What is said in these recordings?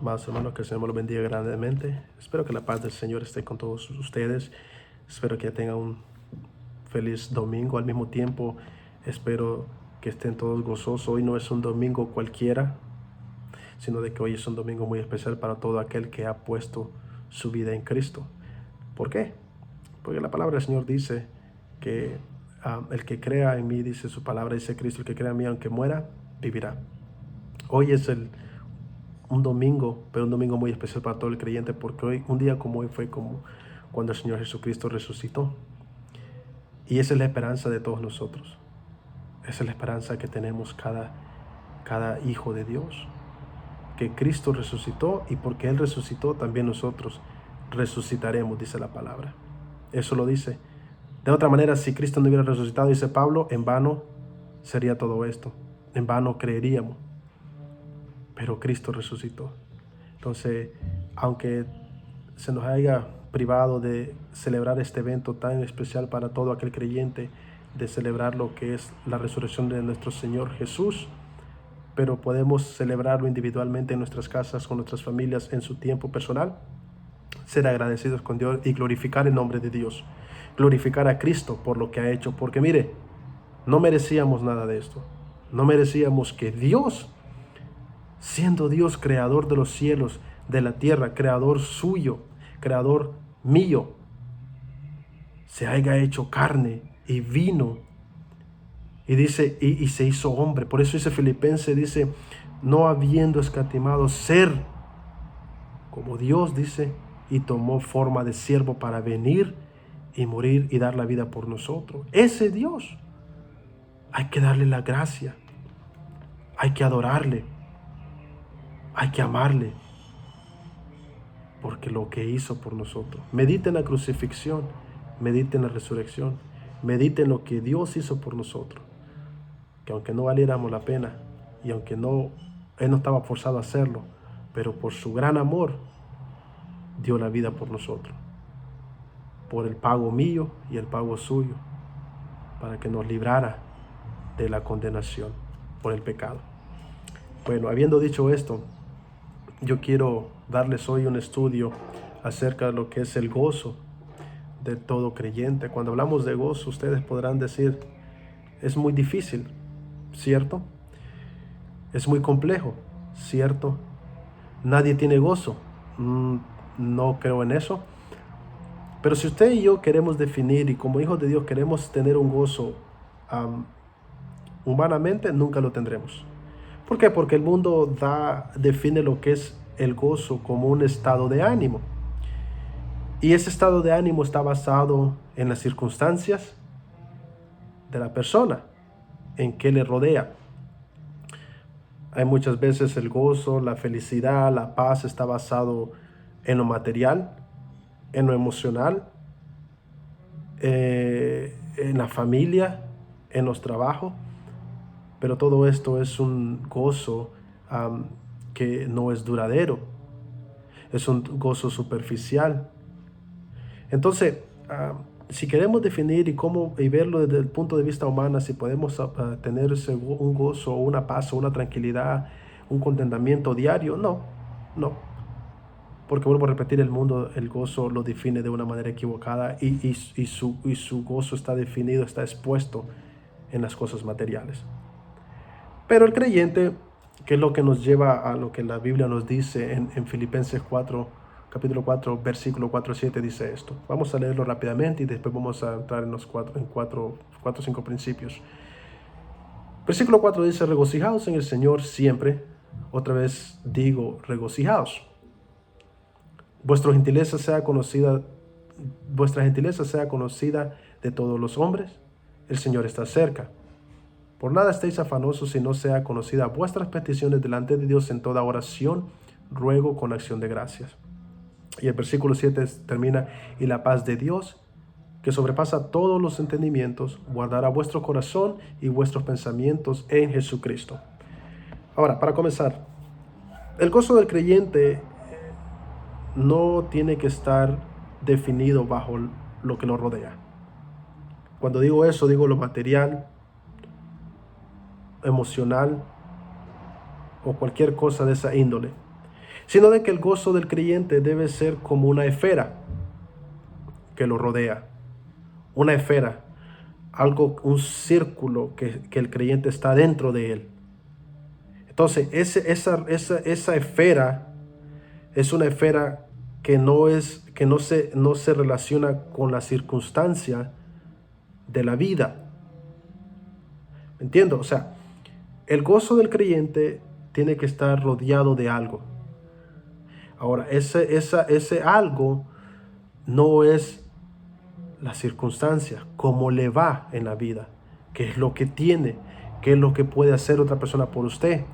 Amados hermanos, que el Señor me los bendiga grandemente. Espero que la paz del Señor esté con todos ustedes. Espero que tengan un feliz domingo. Al mismo tiempo, espero que estén todos gozosos. Hoy no es un domingo cualquiera, sino de que hoy es un domingo muy especial para todo aquel que ha puesto su vida en Cristo. ¿Por qué? Porque la palabra del Señor dice que el que crea en mí, dice su palabra, dice Cristo, el que crea en mí, aunque muera, vivirá. Hoy es un domingo, pero un domingo muy especial para todo el creyente, porque hoy, un día como hoy, fue como cuando el Señor Jesucristo resucitó. Y esa es la esperanza de todos nosotros. Esa es la esperanza que tenemos cada hijo de Dios. Que Cristo resucitó, y porque Él resucitó, también nosotros resucitaremos, dice la palabra. Eso lo dice. De otra manera, si Cristo no hubiera resucitado, dice Pablo, en vano sería todo esto. En vano creeríamos. Pero Cristo resucitó. Entonces, aunque se nos haya privado de celebrar este evento tan especial para todo aquel creyente, de celebrar lo que es la resurrección de nuestro Señor Jesús, pero podemos celebrarlo individualmente en nuestras casas, con nuestras familias, en su tiempo personal, ser agradecidos con Dios y glorificar el nombre de Dios, glorificar a Cristo por lo que ha hecho, porque mire, no merecíamos nada de esto, no merecíamos que Dios, siendo Dios creador de los cielos, de la tierra, creador suyo, creador mío, se haya hecho carne y vino y dice, y se hizo hombre. Por eso dice Filipenses, dice, no habiendo escatimado ser como Dios, dice, y tomó forma de siervo para venir y morir y dar la vida por nosotros. Ese Dios, hay que darle la gracia, hay que adorarle, hay que amarle, porque lo que hizo por nosotros. Medite en la crucifixión, medite en la resurrección, medite en lo que Dios hizo por nosotros. Que aunque no valiéramos la pena, y aunque Él no estaba forzado a hacerlo, pero por su gran amor, dio la vida por nosotros. Por el pago mío y el pago suyo, para que nos librara de la condenación por el pecado. Bueno, habiendo dicho esto, yo quiero darles hoy un estudio acerca de lo que es el gozo de todo creyente. Cuando hablamos de gozo, ustedes podrán decir, es muy difícil, ¿cierto? Es muy complejo, ¿cierto? Nadie tiene gozo. No creo en eso. Pero si usted y yo queremos definir, y como hijos de Dios queremos tener un gozo, humanamente nunca lo tendremos. ¿Por qué? Porque el mundo define lo que es el gozo como un estado de ánimo. Y ese estado de ánimo está basado en las circunstancias de la persona, en que le rodea. Hay muchas veces el gozo, la felicidad, la paz está basado en lo material, en lo emocional, en la familia, en los trabajos. Pero todo esto es un gozo que no es duradero. Es un gozo superficial. Entonces, si queremos definir y verlo desde el punto de vista humano, si podemos tener un gozo, una paz, una tranquilidad, un contentamiento diario, no. Porque vuelvo a repetir, el mundo, el gozo lo define de una manera equivocada, y su gozo está definido, está expuesto en las cosas materiales. Pero el creyente, que es lo que nos lleva a lo que la Biblia nos dice en Filipenses 4, capítulo 4, versículo 4-7, dice esto. Vamos a leerlo rápidamente y después vamos a entrar en los cuatro o 5 principios. Versículo 4 dice, regocijaos en el Señor siempre. Otra vez digo, regocijaos. Vuestra gentileza sea conocida de todos los hombres. El Señor está cerca. Por nada estéis afanosos, si no sea conocida vuestras peticiones delante de Dios en toda oración, ruego con acción de gracias. Y el versículo 7 termina, y la paz de Dios, que sobrepasa todos los entendimientos, guardará vuestro corazón y vuestros pensamientos en Jesucristo. Ahora, para comenzar, el gozo del creyente no tiene que estar definido bajo lo que lo rodea. Cuando digo eso, digo lo material, emocional o cualquier cosa de esa índole. sino de que el gozo del creyente debe ser como una esfera que lo rodea. Una esfera, algo, un círculo que el creyente está dentro de él. Entonces, esa esfera es una esfera que no se relaciona con la circunstancia de la vida. ¿Me entiendo? O sea, el gozo del creyente tiene que estar rodeado de algo. Ahora, ese algo no es la circunstancia, cómo le va en la vida, qué es lo que tiene, qué es lo que puede hacer otra persona por usted,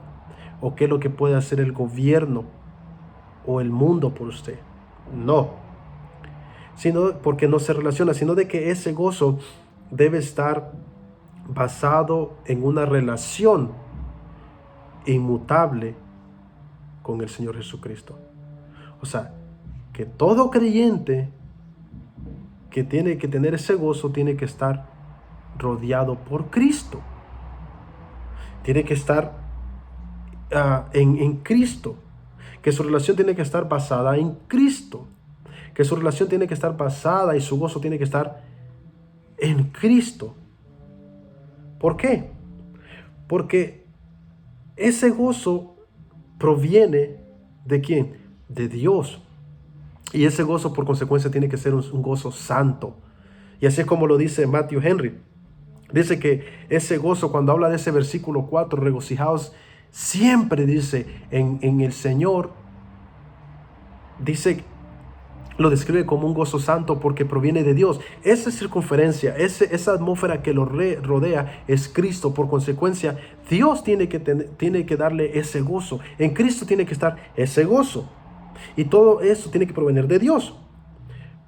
o qué es lo que puede hacer el gobierno o el mundo por usted. No, sino porque no se relaciona, sino de que ese gozo debe estar basado en una relación inmutable con el Señor Jesucristo. O sea, que todo creyente que tiene que tener ese gozo tiene que estar rodeado por Cristo. Tiene que estar en Cristo. Que su relación tiene que estar basada en Cristo. Que su relación tiene que estar basada y su gozo tiene que estar en Cristo. ¿Por qué? Porque ese gozo proviene ¿de quién? De Dios. Y ese gozo por consecuencia tiene que ser un gozo santo. Y así es como lo dice Matthew Henry. Dice que ese gozo, cuando habla de ese versículo 4, regocijaos siempre, dice, en el Señor, dice, lo describe como un gozo santo porque proviene de Dios. Esa circunferencia, esa atmósfera que lo rodea es Cristo. Por consecuencia, Dios tiene que darle ese gozo. En Cristo tiene que estar ese gozo. Y todo eso tiene que provenir de Dios.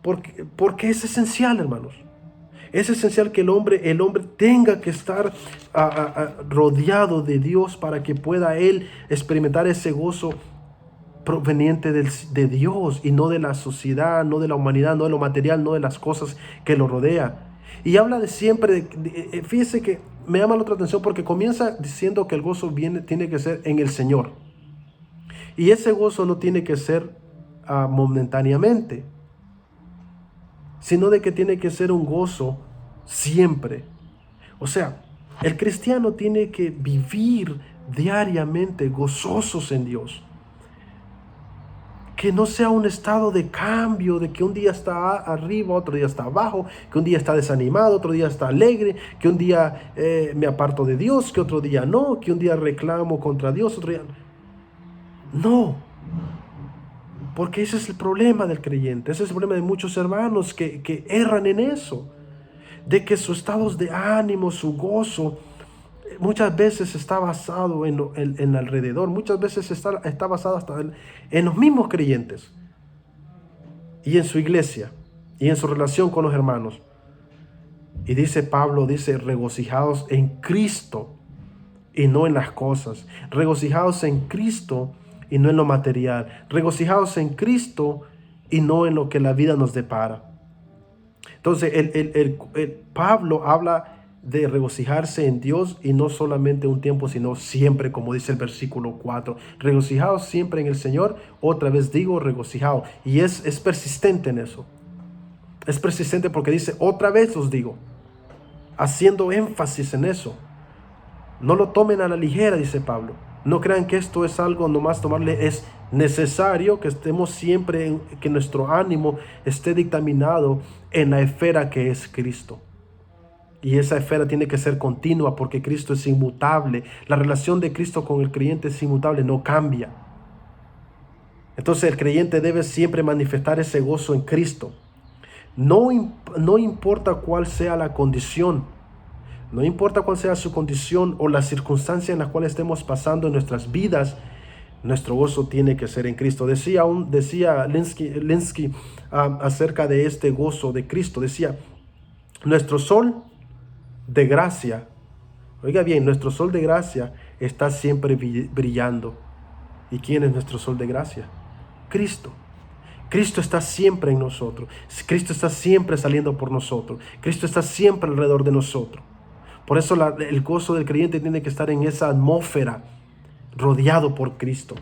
Porque es esencial, hermanos. Es esencial que el hombre tenga que estar rodeado de Dios para que pueda él experimentar ese gozo proveniente de Dios y no de la sociedad, no de la humanidad, no de lo material, no de las cosas que lo rodea. Y habla de siempre, fíjese que me llama la otra atención porque comienza diciendo que el gozo tiene que ser en el Señor. Y ese gozo no tiene que ser momentáneamente, sino de que tiene que ser un gozo siempre. O sea, el cristiano tiene que vivir diariamente gozosos en Dios. Que no sea un estado de cambio, de que un día está arriba, otro día está abajo, que un día está desanimado, otro día está alegre, que un día me aparto de Dios, que otro día no, que un día reclamo contra Dios, otro día no. Porque ese es el problema del creyente, ese es el problema de muchos hermanos que erran en eso, de que sus estados de ánimo, su gozo, muchas veces está basado en alrededor, muchas veces está basado hasta en los mismos creyentes y en su iglesia y en su relación con los hermanos. Y dice Pablo, dice, regocijaos en Cristo y no en las cosas, regocijaos en Cristo y no en lo material, regocijaos en Cristo y no en lo que la vida nos depara. Entonces Pablo habla de regocijarse en Dios y no solamente un tiempo, sino siempre, como dice el versículo 4. Regocijaos siempre en el Señor. Otra vez digo regocijado. Y es persistente en eso. Es persistente porque dice, otra vez os digo, haciendo énfasis en eso. No lo tomen a la ligera, dice Pablo. No crean que esto es algo nomás tomarle. Es necesario que estemos siempre, que nuestro ánimo esté dictaminado en la esfera que es Cristo. Y esa esfera tiene que ser continua porque Cristo es inmutable. La relación de Cristo con el creyente es inmutable, no cambia. Entonces el creyente debe siempre manifestar ese gozo en Cristo. No importa cuál sea la condición. No importa cuál sea su condición o la circunstancia en la cual estemos pasando en nuestras vidas, nuestro gozo tiene que ser en Cristo. Decía Lenski acerca de este gozo de Cristo. Decía, nuestro sol de gracia, oiga bien, nuestro sol de gracia está siempre brillando. ¿Y quién es nuestro sol de gracia? Cristo. Cristo está siempre en nosotros. Cristo está siempre saliendo por nosotros. Cristo está siempre alrededor de nosotros. Por eso el gozo del creyente tiene que estar en esa atmósfera, rodeado por Cristo.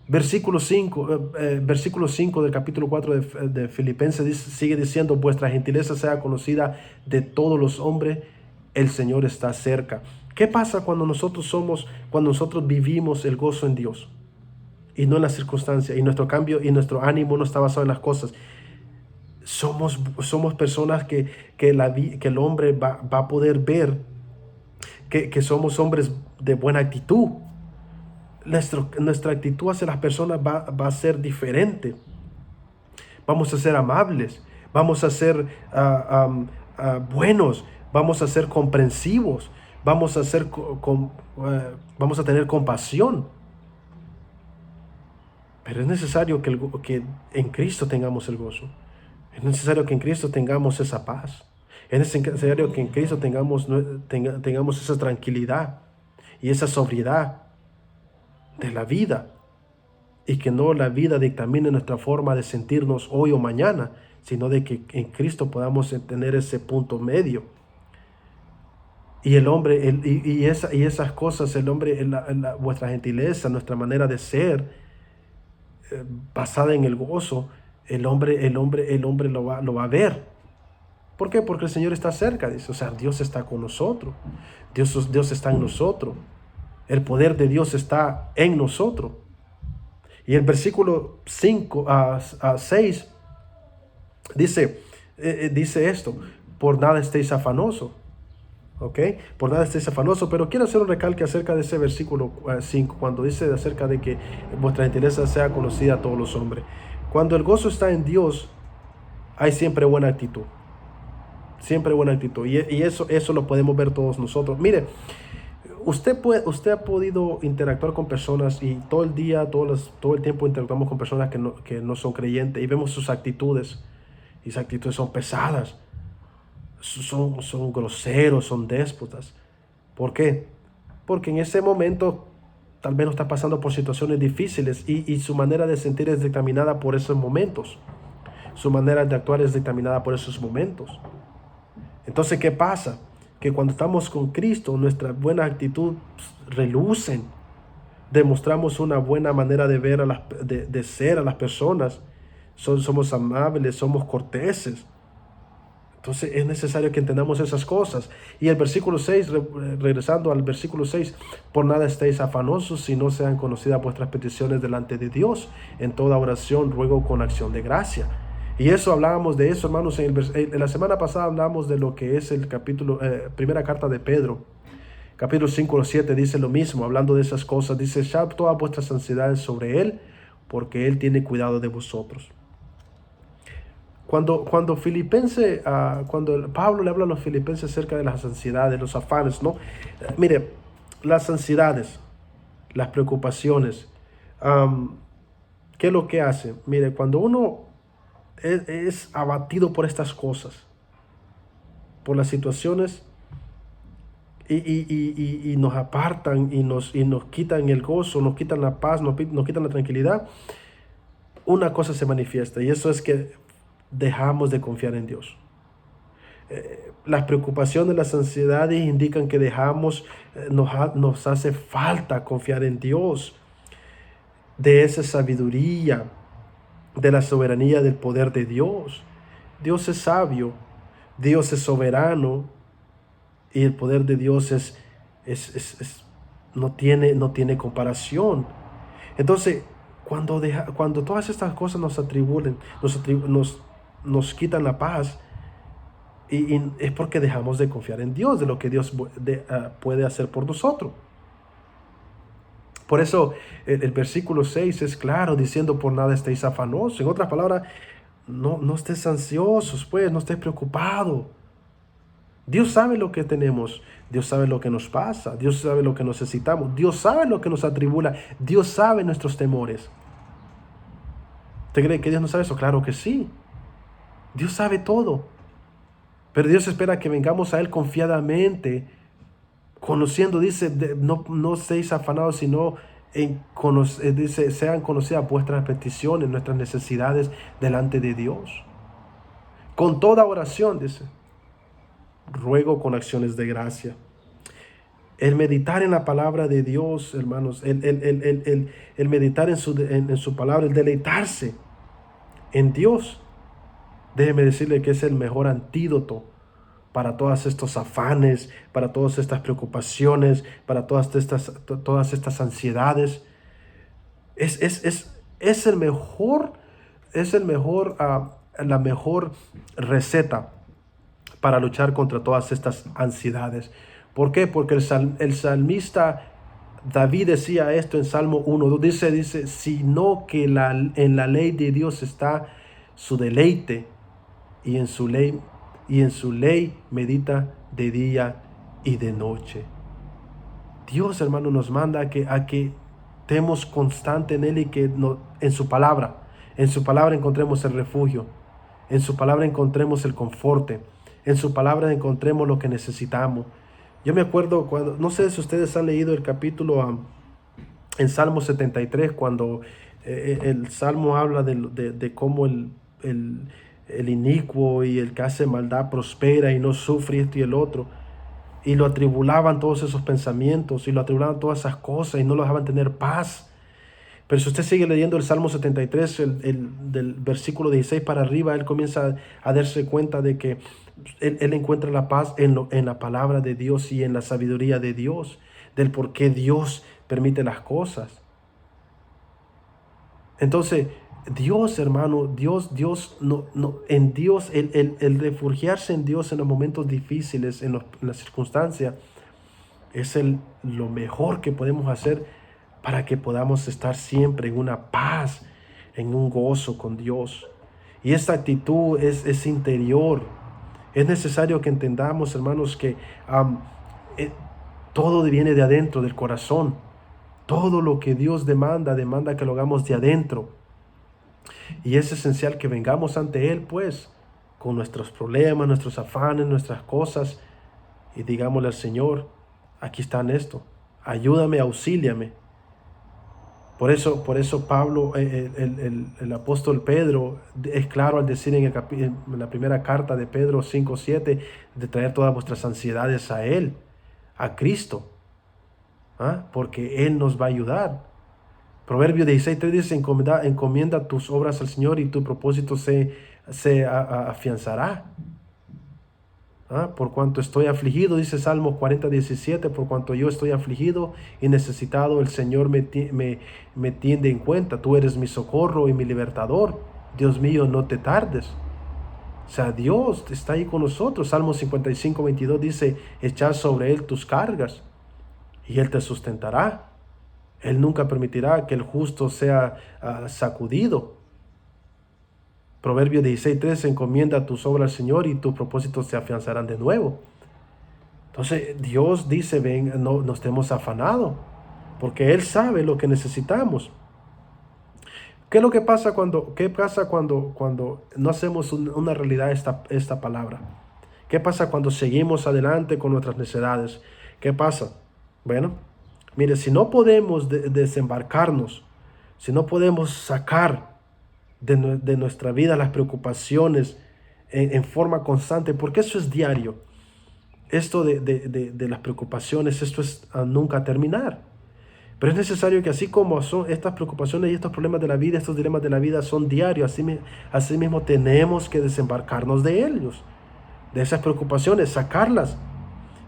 Versículo 5 del capítulo 4 de Filipenses sigue diciendo: vuestra gentileza sea conocida de todos los hombres, el Señor está cerca. ¿Qué pasa cuando nosotros vivimos el gozo en Dios y no en las circunstancias, y nuestro cambio y nuestro ánimo no está basado en las cosas? Somos personas que el hombre va a poder ver que somos hombres de buena actitud. Nuestra actitud hacia las personas va a ser diferente. Vamos a ser amables, vamos a ser buenos, vamos a ser comprensivos, vamos a tener compasión. Pero es necesario que en Cristo tengamos el gozo. Es necesario que en Cristo tengamos esa paz. Es necesario que en Cristo tengamos esa tranquilidad y esa sobriedad de la vida, y que no la vida dictamine nuestra forma de sentirnos hoy o mañana, sino de que en Cristo podamos tener ese punto medio. Y el hombre, esas cosas, el hombre, vuestra gentileza, nuestra manera de ser, basada en el gozo, el hombre lo va a ver. ¿Por qué? Porque el Señor está cerca, dice. O sea, Dios está con nosotros. Dios está en nosotros. El poder de Dios está en nosotros. Y el versículo 5 a 6 dice esto: por nada estéis afanosos. ¿Ok? Por nada estéis afanosos. Pero quiero hacer un recalque acerca de ese versículo 5, cuando dice acerca de que vuestra gentileza sea conocida a todos los hombres. Cuando el gozo está en Dios, hay siempre buena actitud. Siempre buena actitud. Y eso lo podemos ver todos nosotros. Mire, usted ha podido interactuar con personas, y todo el día, todo el tiempo interactuamos con personas que no son creyentes, y vemos sus actitudes. Y esas actitudes son pesadas, son groseros, son déspotas. ¿Por qué? Porque en ese momento tal vez no está pasando por situaciones difíciles, y su manera de sentir es determinada por esos momentos. Su manera de actuar es determinada por esos momentos. Entonces, ¿qué pasa? Que cuando estamos con Cristo, nuestra buena actitud relucen. Demostramos una buena manera de ver de ser a las personas. Somos amables, somos corteses. Entonces es necesario que entendamos esas cosas. Y el versículo 6, regresando al versículo 6: por nada estéis afanosos, si no sean conocidas vuestras peticiones delante de Dios. En toda oración ruego con acción de gracia. Y eso hablábamos de eso, hermanos. En la semana pasada hablamos de lo que es el capítulo, primera carta de Pedro. Capítulo 5 o 7 dice lo mismo, hablando de esas cosas. Dice: echad todas vuestras ansiedades sobre Él, porque Él tiene cuidado de vosotros. Cuando Pablo le habla a los filipenses acerca de las ansiedades, los afanes, ¿no? Mire, las ansiedades, las preocupaciones, ¿qué es lo que hace? Mire, cuando uno es abatido por estas cosas, por las situaciones, y nos apartan y nos quitan el gozo, nos quitan la paz, nos quitan la tranquilidad, una cosa se manifiesta, y eso es que dejamos de confiar en Dios. Las preocupaciones, las ansiedades indican que nos hace falta confiar en Dios, de esa sabiduría, de la soberanía del poder de Dios. Dios es sabio, Dios es soberano, y el poder de Dios no tiene comparación. Entonces, cuando todas estas cosas nos atribulen, nos quitan la paz, y es porque dejamos de confiar en Dios, de lo que Dios puede hacer por nosotros. Por eso el versículo 6 es claro, diciendo: por nada estéis afanosos. En otras palabras, no estés ansiosos, pues, no estés preocupado. Dios sabe lo que tenemos, Dios sabe lo que nos pasa, Dios sabe lo que necesitamos, Dios sabe lo que nos atribula, Dios sabe nuestros temores. ¿Usted cree que Dios no sabe eso? Claro que sí. Dios sabe todo. Pero Dios espera que vengamos a Él confiadamente, conociendo, dice: no seáis afanados, sino dice, sean conocidas vuestras peticiones, nuestras necesidades delante de Dios. Con toda oración, dice, ruego con acciones de gracia. El meditar en la palabra de Dios, hermanos, el meditar en su palabra, el deleitarse en Dios, déjeme decirle que es el mejor antídoto para todos estos afanes, para todas estas preocupaciones, para todas estas ansiedades. Es el mejor, la mejor receta para luchar contra todas estas ansiedades. ¿Por qué? Porque el salmista David decía esto en Salmo 1, dice, sino que en la ley de Dios está su deleite, y en su ley medita de día y de noche. Dios, hermano, nos manda a que estemos constante en Él y que en su palabra encontremos el refugio, en su palabra encontremos el conforte, en su palabra encontremos lo que necesitamos. Yo me acuerdo cuando, no sé si ustedes han leído el capítulo en Salmo 73, cuando el Salmo habla de cómo el inicuo y el que hace maldad prospera y no sufre esto y el otro. Y lo atribulaban todos esos pensamientos y lo atribulaban todas esas cosas y no lo dejaban tener paz. Pero si usted sigue leyendo el Salmo 73, del versículo 16 para arriba, él comienza a darse cuenta de que él encuentra la paz en la palabra de Dios y en la sabiduría de Dios, del por qué Dios permite las cosas. Entonces, Dios, hermano, en Dios, el refugiarse en Dios en los momentos difíciles, en las circunstancias, es lo mejor que podemos hacer para que podamos estar siempre en una paz, en un gozo con Dios. Y esta actitud es interior. Es necesario que entendamos, hermanos, que todo viene de adentro, del corazón. Todo lo que Dios demanda que lo hagamos de adentro. Y es esencial que vengamos ante Él, pues, con nuestros problemas, nuestros afanes, nuestras cosas, y digámosle al Señor, aquí está esto, ayúdame, auxíliame. Por eso Pablo, el apóstol Pedro, es claro al decir en la primera carta de Pedro 5:7, de traer todas vuestras ansiedades a Él, a Cristo, porque Él nos va a ayudar. Proverbio 16:3 dice, encomienda tus obras al Señor y tu propósito se afianzará. Por cuanto estoy afligido, dice Salmo 40:17, por cuanto yo estoy afligido y necesitado, el Señor me tiende en cuenta. Tú eres mi socorro y mi libertador. Dios mío, no te tardes. O sea, Dios está ahí con nosotros. Salmo 55:22 dice, echad sobre Él tus cargas y Él te sustentará. Él nunca permitirá que el justo sea sacudido. Proverbio 16:3, encomienda tus obras al Señor y tus propósitos se afianzarán de nuevo. Entonces Dios dice, ven, no estemos afanados, porque Él sabe lo que necesitamos. ¿Qué es lo que pasa cuando no hacemos una realidad esta palabra? ¿Qué pasa cuando seguimos adelante con nuestras necesidades? ¿Qué pasa? Bueno, mire, si no podemos desembarcarnos, si no podemos sacar de nuestra vida las preocupaciones en forma constante, porque eso es diario. Esto de las preocupaciones, esto es a nunca terminar. Pero es necesario que así como son estas preocupaciones y estos problemas de la vida, estos dilemas de la vida son diarios, así mismo tenemos que desembarcarnos de ellos, de esas preocupaciones, sacarlas.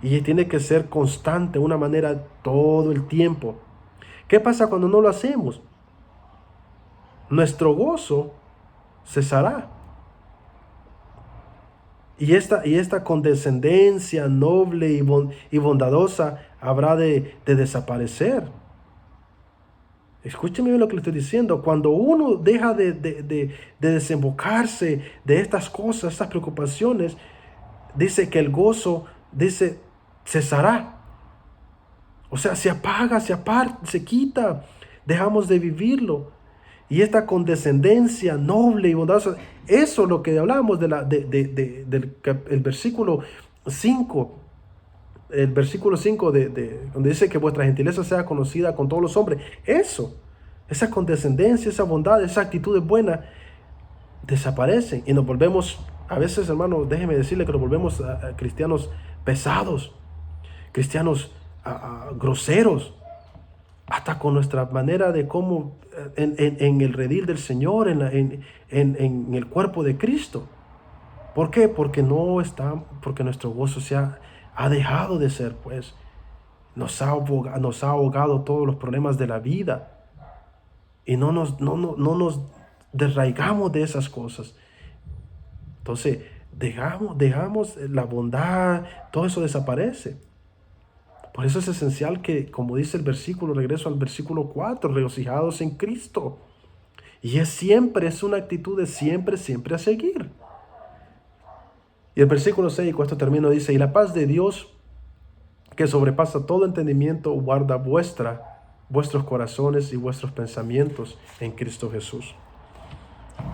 Y tiene que ser constante, una manera todo el tiempo. ¿Qué pasa cuando no lo hacemos? Nuestro gozo cesará. Y esta condescendencia noble y bondadosa habrá de desaparecer. Escúcheme bien lo que le estoy diciendo. Cuando uno deja de desembocarse de estas cosas, estas preocupaciones, dice que el gozo, cesará. O sea, se apaga, se quita. Dejamos de vivirlo. Y esta condescendencia noble y bondadosa, eso es lo que hablamos del versículo 5. El versículo 5 donde dice que vuestra gentileza sea conocida con todos los hombres. Esa condescendencia, esa bondad, esa actitud buena, desaparecen. Y nos volvemos, a veces, hermano, déjeme decirle que nos volvemos a cristianos pesados. Cristianos groseros, hasta con nuestra manera de cómo en el redil del Señor, en el cuerpo de Cristo. ¿Por qué? Porque nuestro gozo ha dejado de ser, pues. Nos ha ahogado todos los problemas de la vida. Y no nos desraigamos de esas cosas. Entonces, dejamos la bondad, todo eso desaparece. Por eso es esencial que, como dice el versículo, regreso al versículo 4, regocijados en Cristo. Y es una actitud de siempre a seguir. Y el versículo 6, con esto termino, dice, y la paz de Dios, que sobrepasa todo entendimiento, guarda vuestros corazones y vuestros pensamientos en Cristo Jesús.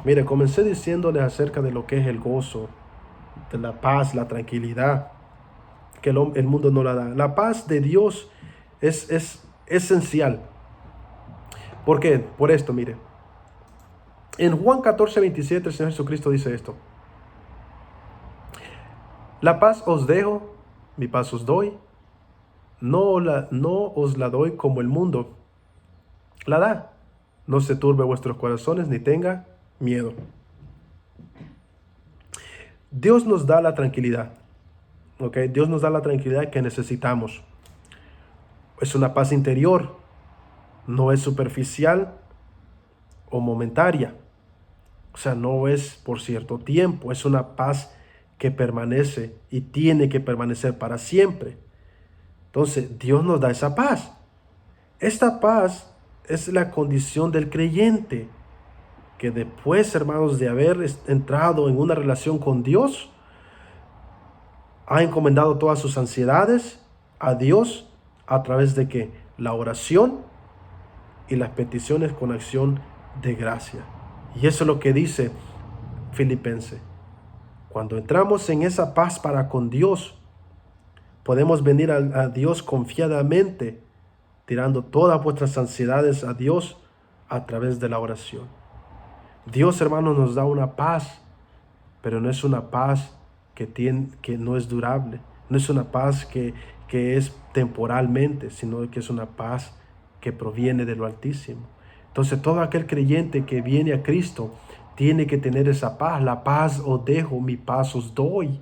Mire, comencé diciéndole acerca de lo que es el gozo, de la paz, la tranquilidad, que el mundo no la da. La paz de Dios es esencial. ¿Por qué? Por esto, mire. En Juan 14:27 el Señor Jesucristo dice esto. La paz os dejo, mi paz os doy. No os la doy como el mundo la da. No se turbe vuestros corazones ni tenga miedo. Dios nos da la tranquilidad. ¿Ok? Dios nos da la tranquilidad que necesitamos. Es una paz interior. No es superficial o momentaria. O sea, no es por cierto tiempo. Es una paz que permanece y tiene que permanecer para siempre. Entonces, Dios nos da esa paz. Esta paz es la condición del creyente, que después, hermanos, de haber entrado en una relación con Dios, ha encomendado todas sus ansiedades a Dios a través de que la oración y las peticiones con acción de gracia. Y eso es lo que dice Filipenses. Cuando entramos en esa paz para con Dios, podemos venir a Dios confiadamente, tirando todas vuestras ansiedades a Dios a través de la oración. Dios, hermanos, nos da una paz, pero no es una paz que no es durable. No es una paz que es temporalmente, sino que es una paz que proviene de lo Altísimo. Entonces, todo aquel creyente que viene a Cristo tiene que tener esa paz. La paz os dejo, mi paz os doy.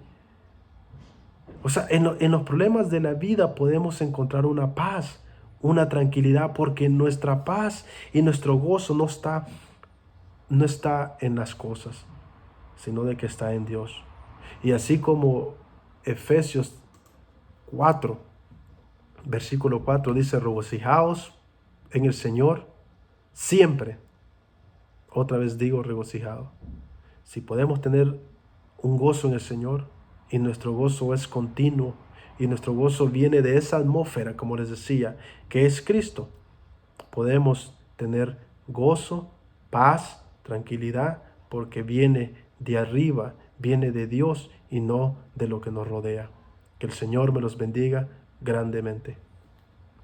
O sea, en los problemas de la vida podemos encontrar una paz, una tranquilidad, porque nuestra paz y nuestro gozo no está en las cosas, sino de que está en Dios. Y así como Efesios 4, versículo 4 dice, regocijaos en el Señor siempre. Otra vez digo regocijado. Si podemos tener un gozo en el Señor, y nuestro gozo es continuo, y nuestro gozo viene de esa atmósfera, como les decía, que es Cristo, podemos tener gozo, paz, tranquilidad, porque viene de arriba, viene de Dios y no de lo que nos rodea. Que el Señor me los bendiga grandemente.